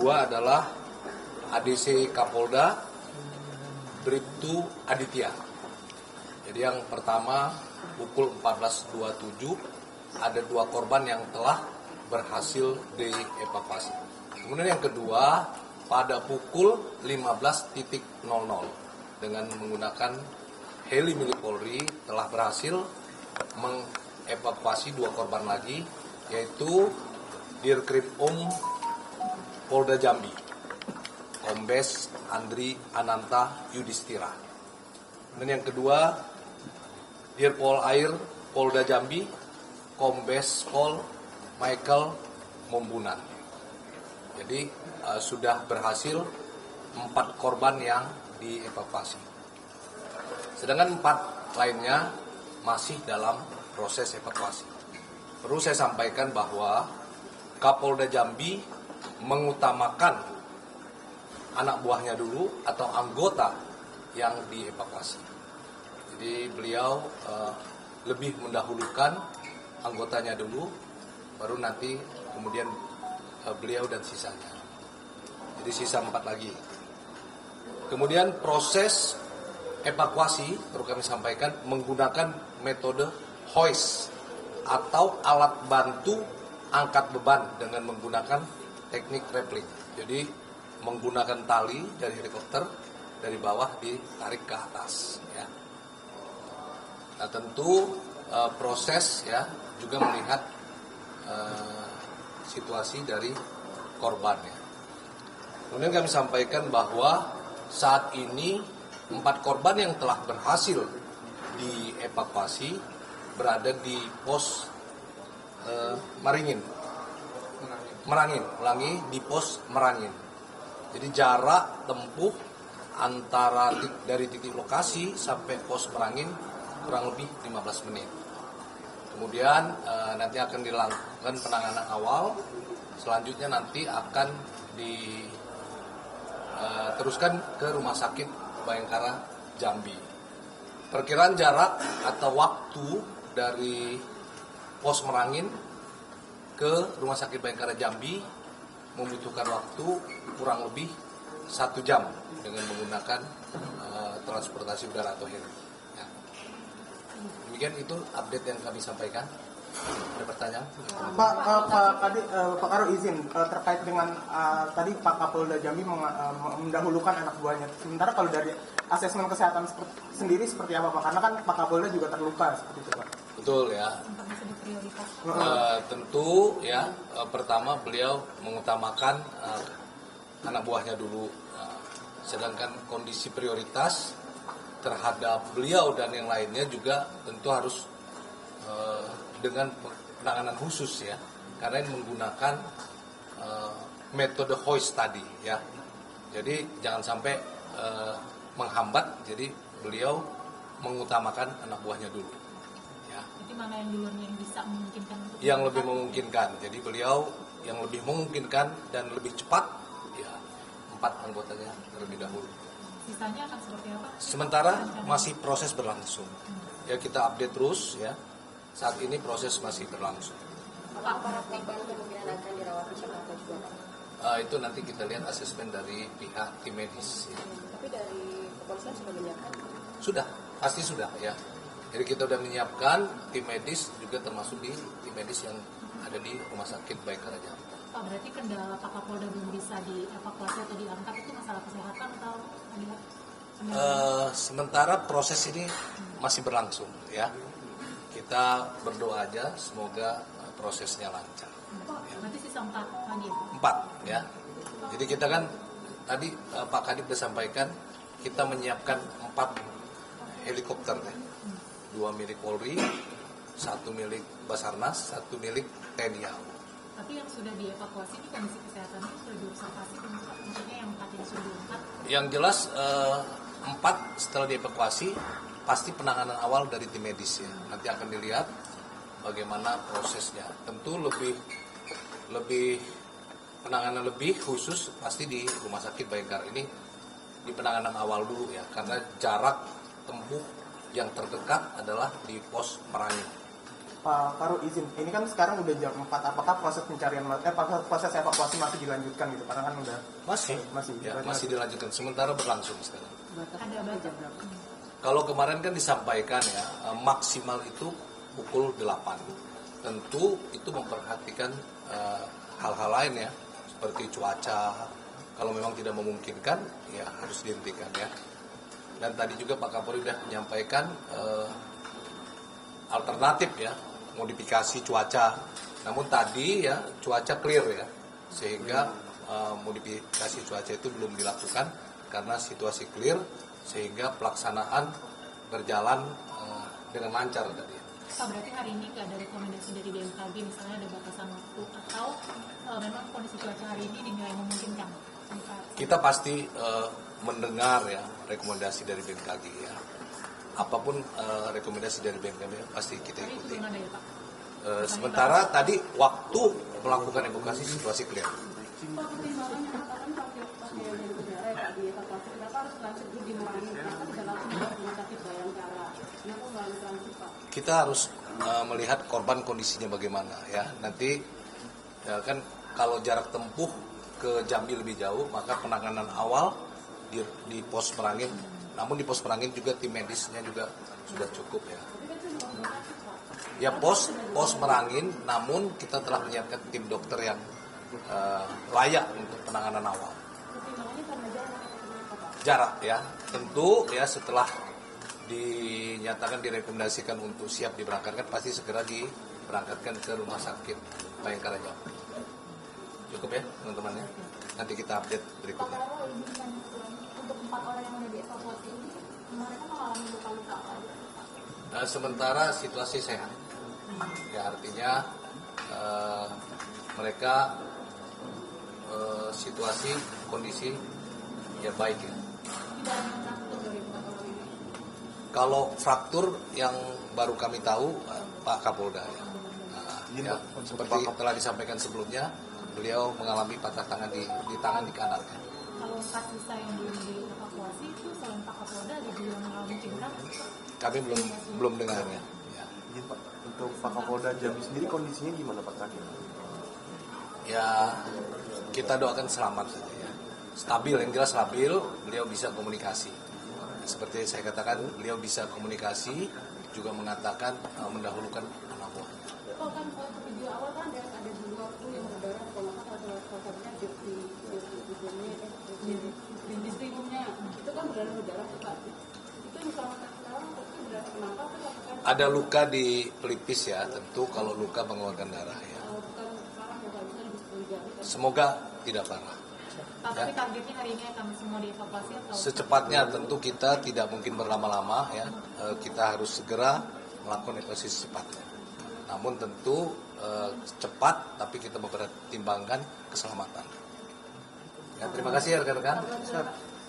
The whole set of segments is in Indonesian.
kedua adalah ADC Kapolda Bribtu Aditya. Jadi yang pertama pukul 14.27 ada 2 korban yang telah berhasil dievakuasi. Kemudian yang kedua pada pukul 15.00 dengan menggunakan heli milik Polri telah berhasil mengevakuasi 2 korban lagi, yaitu Dirkrim Polda Jambi, Kombes Andri Ananta Yudhistira. Dan yang kedua, Dirpol Air Polda Jambi, Kombes Pol Michael Mombunan. Jadi sudah berhasil 4 korban yang dievakuasi. Sedangkan 4 lainnya masih dalam proses evakuasi. Perlu saya sampaikan bahwa Kapolda Jambi mengutamakan anak buahnya dulu atau anggota yang dievakuasi. Jadi beliau lebih mendahulukan anggotanya dulu, baru nanti kemudian beliau dan sisanya. Jadi sisa 4 lagi. Kemudian proses evakuasi perlu kami sampaikan menggunakan metode hoist atau alat bantu angkat beban dengan menggunakan teknik rappelling. Jadi menggunakan tali dari helikopter dari bawah ditarik ke atas. Ya. Nah tentu proses ya juga melihat situasi dari korban. Ya. Kemudian kami sampaikan bahwa saat ini 4 korban yang telah berhasil dievakuasi berada di pos Merangin di pos Merangin. Jadi jarak tempuh antara dari titik lokasi sampai pos Merangin kurang lebih 15 menit. Kemudian nanti akan dilakukan penanganan awal. Selanjutnya nanti akan diteruskan ke Rumah Sakit Bayangkara Jambi. Perkiraan jarak atau waktu dari pos Merangin ke Rumah Sakit Bayangkara Jambi membutuhkan waktu kurang lebih 1 jam dengan menggunakan transportasi udara atau heli. Ya. Demikian itu update yang kami sampaikan. Ada pertanyaan? Pak Karo izin terkait dengan tadi Pak Kapolda Jambi mendahulukan anak buahnya. Sementara kalau dari asesmen kesehatan sendiri seperti apa Pak? Karena kan Pak Kapolda juga terluka seperti itu Pak. Betul ya. Tentu ya pertama beliau mengutamakan anak buahnya dulu. Sedangkan kondisi prioritas terhadap beliau dan yang lainnya juga tentu harus dengan penanganan khusus ya, karena ini menggunakan metode hoist tadi ya. Jadi jangan sampai menghambat. Jadi beliau mengutamakan anak buahnya dulu. Ya. Jadi mana yang duluan yang bisa memungkinkan? Yang lebih memungkinkan. Jadi beliau yang lebih memungkinkan dan lebih cepat ya 4 anggotanya terlebih dahulu. Sisanya akan seperti apa? Sementara masih proses berlangsung. Ya kita update terus ya. Saat ini proses masih berlangsung. Para korban kemungkinan akan dirawat di Jakarta juga. Itu nanti kita lihat asesmen dari pihak tim medis. Ya. Tapi dari kepolisian sudah menyiapkan? Sudah, pasti sudah ya. Jadi kita sudah menyiapkan tim medis juga termasuk di tim medis yang ada di Rumah Sakit Bayangkara Jambi. Pak, berarti kendala Pak Kapolda belum bisa dievakuasi atau diangkat itu masalah kesehatan atau ada? Sementara proses ini masih berlangsung ya. Kita berdoa aja semoga prosesnya lancar. Berarti sisa 4 lagi ya? 4 ya. Jadi kita kan tadi Pak Kadip sudah sampaikan kita menyiapkan 4 helikopter ya. 2 milik Polri, 1 milik Basarnas, 1 milik TNI AU. Tapi yang sudah dievakuasi ini kondisi kesehatannya sudah diobservasi belum Pak? Maksudnya yang 4 yang sudah diangkat? Yang jelas 4 setelah dievakuasi pasti penanganan awal dari tim medis ya. Nanti akan dilihat bagaimana prosesnya. Tentu lebih penanganan lebih khusus pasti di Rumah Sakit Bayangkara ini di penanganan awal dulu ya, karena jarak tempuh yang terdekat adalah di pos Merangin. Pak Karo izin, ini kan sekarang udah jam 4, apakah proses pencarian, proses evakuasi masih dilanjutkan gitu? Karena kan udah Masih berarti masih dilanjutkan, sementara berlangsung sekarang. Ada batas. Kalau kemarin kan disampaikan ya, maksimal itu pukul 8. Tentu itu memperhatikan hal-hal lain ya, seperti cuaca. Kalau memang tidak memungkinkan, ya harus dihentikan ya. Dan tadi juga Pak Kapolri sudah menyampaikan alternatif ya, modifikasi cuaca. Namun tadi ya cuaca clear ya, sehingga modifikasi cuaca itu belum dilakukan karena situasi clear, sehingga pelaksanaan berjalan dengan lancar tadi. Pak, berarti hari ini nggak ada rekomendasi dari BMKG, misalnya ada batasan waktu, atau memang kondisi cuaca hari ini dinilai memungkinkan? Kita pasti mendengar ya rekomendasi dari BMKG ya. Apapun rekomendasi dari BMKG pasti kita Hari itu ikuti. belum ada ya Pak? Sementara tadi waktu melakukan evakuasi situasi clear. Pak, pertimbangannya apa kan pakai yang dari udara ya Pak dievakuasi? Kenapa harus transit dulu di Merangin? Kenapa tidak langsung di rumah sakit Bayangkara? Kenapa melalui transit Pak? Kita harus melihat korban kondisinya bagaimana ya. Nanti ya kan kalau jarak tempuh ke Jambi lebih jauh, maka penanganan awal di pos Merangin. Namun di pos Merangin juga tim medisnya juga sudah cukup ya. Ya pos Merangin, namun kita telah menyiapkan tim dokter yang layak untuk penanganan awal. Pertimbangannya karena jarak atau kenapa Pak? Jarak ya, tentu ya setelah dinyatakan direkomendasikan untuk siap diberangkatkan, pasti segera diberangkatkan ke rumah sakit Bayangkara Jambi. Cukup ya teman-teman ya. Nanti kita update berikutnya. Kalau ini kan untuk 4 orang yang sudah dievakuasi ini, mereka mengalami luka-luka apa? Sementara situasi sehat, ya artinya mereka situasi kondisi ya baik ya. Tidak ada takut dari 4 orang ini. Kalau fraktur yang baru kami tahu Pak Kapolda ya. Ya, seperti telah disampaikan sebelumnya, beliau mengalami patah tangan di tangan di kanan. Kalau sisa yang belum dievakuasi itu selain Pak Kapolda ada juga yang mengalami cedera? Kami belum dengarnya. Ya. Izin Pak, untuk Pak Kapolda Jambi sendiri kondisinya gimana Pak terakhir? Ya kita doakan selamat saja ya. Stabil, yang jelas stabil, beliau bisa komunikasi. Seperti saya katakan, beliau bisa komunikasi, juga mengatakan mendahulukan anak buahnya. Kalau kan video awal kan ada 2 yang berdarah, kalau nggak salah salah satunya di distribunya itu kan berdarah Pak. Itu yang diselamatkan sekarang itu berdarah kenapa? Ada luka di pelipis ya, tentu kalau luka mengeluarkan darah ya. Bukan sekarang ya Pak, bisa disponsori. Semoga tidak parah. Pak, tapi targetnya hari ini akan semua dievakuasi atau? Secepatnya tentu kita tidak mungkin berlama-lama ya. Kita harus segera melakukan evakuasi secepatnya. Namun tentu cepat, tapi kita mempertimbangkan keselamatan. Ya, terima kasih ya rekan-rekan.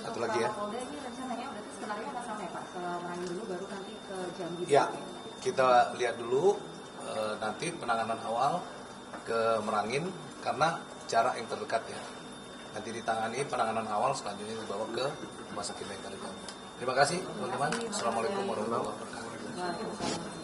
Satu lagi ya. Polda ini rencananya berarti skenario akan sama ya Pak, ke Merangin dulu baru nanti ke Jambi. Ya, kita lihat dulu nanti penanganan awal ke Merangin karena jarak yang terdekat ya. Nanti ditangani penanganan awal, selanjutnya dibawa ke Rumah Sakit Bayangkara Jambi. Terima kasih teman-teman. Assalamualaikum warahmatullahi wabarakatuh.